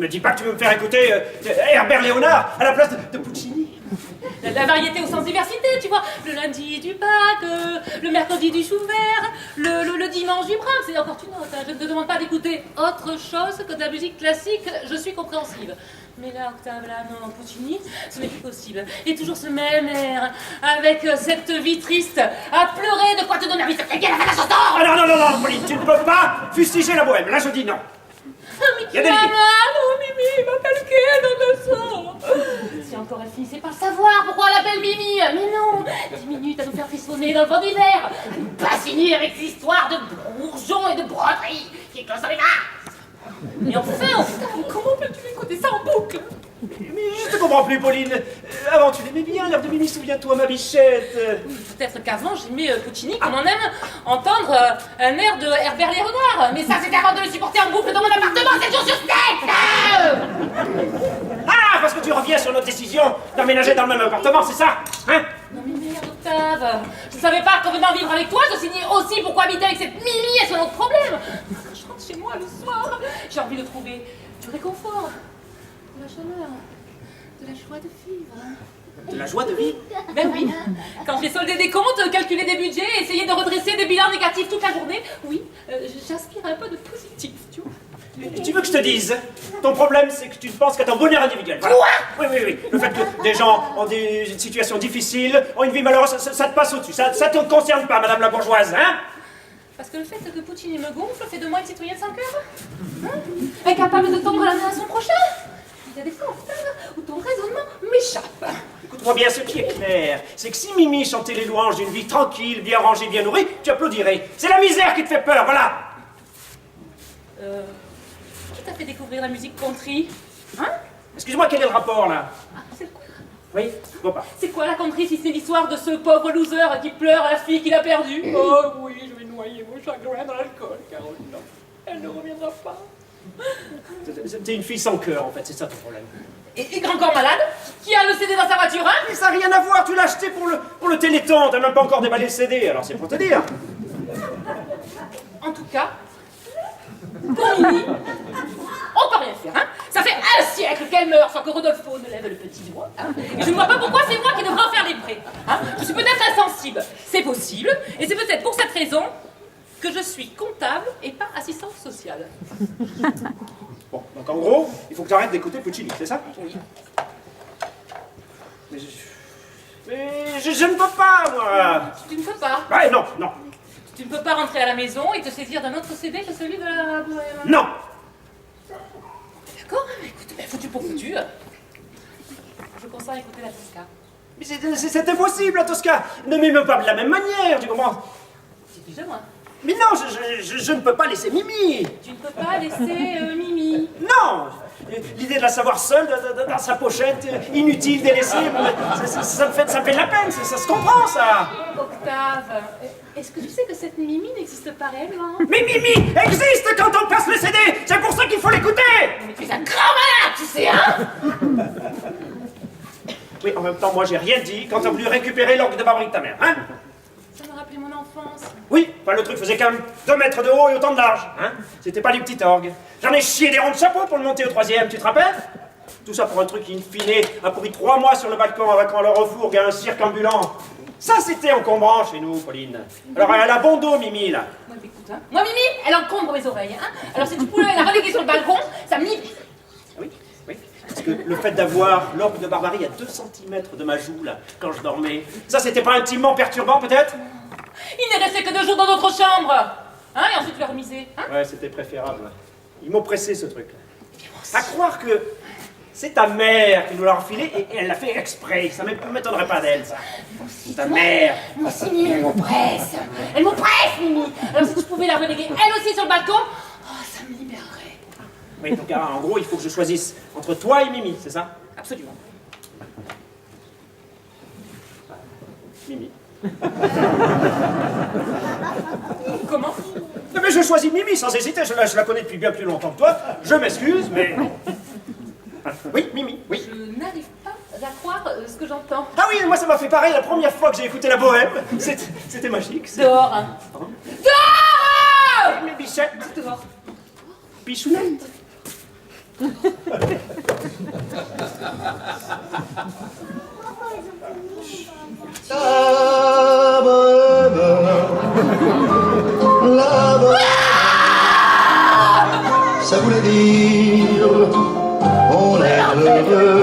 Dis pas que tu veux me faire écouter Herbert Léonard à la place de Puccini. La variété au sens diversité, tu vois. Le lundi du Bach, le mercredi du Schubert, le dimanche du Brahms. C'est encore une note. Hein. Je ne te demande pas d'écouter autre chose que de la musique classique. Je suis compréhensive. Mais là, Octave, là, non, Puccini, ce n'est plus possible. Et toujours ce même air, avec cette vie triste, à pleurer de quoi te donner envie. Ça fait bien la fin de la chanson. Ah non, Pauline, tu ne peux pas fustiger la bohème. Là, je dis non. Mais tu m'as mal, oh Mimi, m'appelle quelle de ça? Si encore elle finissait par savoir pourquoi elle appelle Mimi. Mais non, 10 minutes à nous faire frissonner dans le vent d'hiver, à nous bassiner avec ces histoires de bourgeons et de broderies qui éclosent dans les vases. Mais enfin, comment peux-tu écouter ça en boucle? Mais je te comprends plus, Pauline. Avant, tu l'aimais bien, l'air de Mimi, souviens-toi, ma bichette. Peut-être qu'avant, j'aimais Puccini comme on aime entendre un air de Herbert Léonard. Mais ça, c'était avant de le supporter en boucle dans mon appartement 7 jours sur 7. Ah, parce que tu reviens sur notre décision d'emménager dans le même appartement, c'est ça? Hein? Non mais merde, Octave. Je ne savais pas qu'en venant vivre avec toi, je signais aussi pour cohabiter avec cette Mimi et son autre problème. Quand je rentre chez moi le soir, j'ai envie de trouver du réconfort. De la chaleur, de la joie de vivre. De la joie de vivre? Ben oui, quand j'ai soldé des comptes, calculé des budgets, essayé de redresser des bilans négatifs toute la journée, oui, j'aspire un peu de positif, tu vois. Et tu veux que je te dise? Ton problème, c'est que tu ne penses qu'à ton bonheur individuel. Voilà. Quoi? Oui. Le fait que des gens ont des situations difficiles, ont une vie malheureuse, ça te passe au-dessus. Ça te concerne pas, madame la bourgeoise, hein? Parce que le fait que Puccini me gonfle fait de moi une citoyenne sans cœur. Hein? Incapable de tendre la main à son prochain. Il y a des fois, où ton raisonnement m'échappe. Écoute-moi bien, ce qui est clair, c'est que si Mimi chantait les louanges d'une vie tranquille, bien rangée, bien nourrie, tu applaudirais. C'est la misère qui te fait peur, voilà. Qui t'a fait découvrir la musique country? Hein? Excuse-moi, quel est le rapport, là? Ah, c'est quoi? Oui, je vois pas. C'est quoi la country si c'est l'histoire de ce pauvre loser qui pleure à la fille qu'il a perdue? Oh oui, je vais noyer mon chagrin dans l'alcool, Caroline. Elle ne reviendra pas. T'es une fille sans cœur, en fait, c'est ça ton problème. Et grand corps malade? Qui a le CD dans sa voiture, hein? Mais ça n'a rien à voir, tu l'as acheté pour le Téléthon, t'as même pas encore déballé le CD, alors c'est pour te dire. En tout cas, pour Mimi, on peut rien faire, hein? Ça fait un siècle qu'elle meurt sans que Rodolfo ne lève le petit doigt, hein? Et je ne vois pas pourquoi c'est moi qui devrais en faire les frais, hein? Je suis peut-être insensible, c'est possible, et c'est peut-être pour cette raison que je suis comptable et pas assistante sociale. Bon, donc en gros, il faut que tu arrêtes d'écouter Puccini, c'est ça? Oui. Mais je ne peux pas, moi. Tu ne peux pas. Ouais, non. Tu ne peux pas rentrer à la maison et te saisir d'un autre CD que celui de la... Non. D'accord, mais écoute, foutu pour foutu. Je consens à écouter la Tosca. Mais c'est impossible, la Tosca. Ne m'aime pas de la même manière, tu comprends? C'est déjà moi. Mais non, je ne peux pas laisser Mimi. Tu ne peux pas laisser Mimi. Non. L'idée de la savoir seule, dans sa pochette, inutile, délaissée, ça me fait de la peine, ça se comprend, ça. Octave, est-ce que tu sais que cette Mimi n'existe pas réellement? Mais Mimi existe quand on passe le CD. C'est pour ça qu'il faut l'écouter. Mais tu es un grand malade, tu sais, hein? Oui, en même temps, moi, j'ai rien dit quand t'as voulu récupérer l'orgue de Babrik, ta mère, hein? Ça me rappelait mon enfance. Oui, enfin, le truc faisait quand même 2 mètres de haut et autant de large, hein? C'était pas du petit orgue. J'en ai chié des ronds de chapeau pour le monter au 3e, tu te rappelles? Tout ça pour un truc qui, in fine, a pourri 3 mois sur le balcon avec un leur refourgue et un cirque ambulant. Ça, c'était encombrant chez nous, Pauline. Alors, elle a bon dos, Mimi, là. Moi, écoute, hein. Moi, Mimi, elle encombre mes oreilles, hein. Alors, si tu pouvais la reléguer sur le balcon, ça me... Oui. Parce que le fait d'avoir l'orgue de Barbarie à 2 centimètres de ma joue, là, quand je dormais, ça c'était pas intimement perturbant peut-être? Il n'est resté que 2 jours dans notre chambre. Hein, et ensuite le remiser. Hein? Ouais, c'était préférable. Ils m'ont pressé ce truc-là. À croire que c'est ta mère qui nous l'a enfilé et elle l'a fait exprès. Ça ne m'étonnerait pas d'elle, ça. Ta mère. Moi aussi, Mimi, elle m'oppresse. Elle m'oppresse, Mimi. Alors si tu pouvais la reléguer elle aussi sur le balcon, oh, ça me libérerait. Oui, donc en gros, il faut que je choisisse entre toi et Mimi, c'est ça? Absolument. Mimi. Comment? Mais je choisis Mimi sans hésiter, je la connais depuis bien plus longtemps que toi. Je m'excuse, mais... Oui, Mimi, oui. Je n'arrive pas à croire ce que j'entends. Ah oui, moi ça m'a fait pareil la première fois que j'ai écouté la bohème. C'était magique. Dehors. Hein. Dehors! Mes bichettes. Dehors. Pichounette. La bohème, ça voulait dire on est heureux.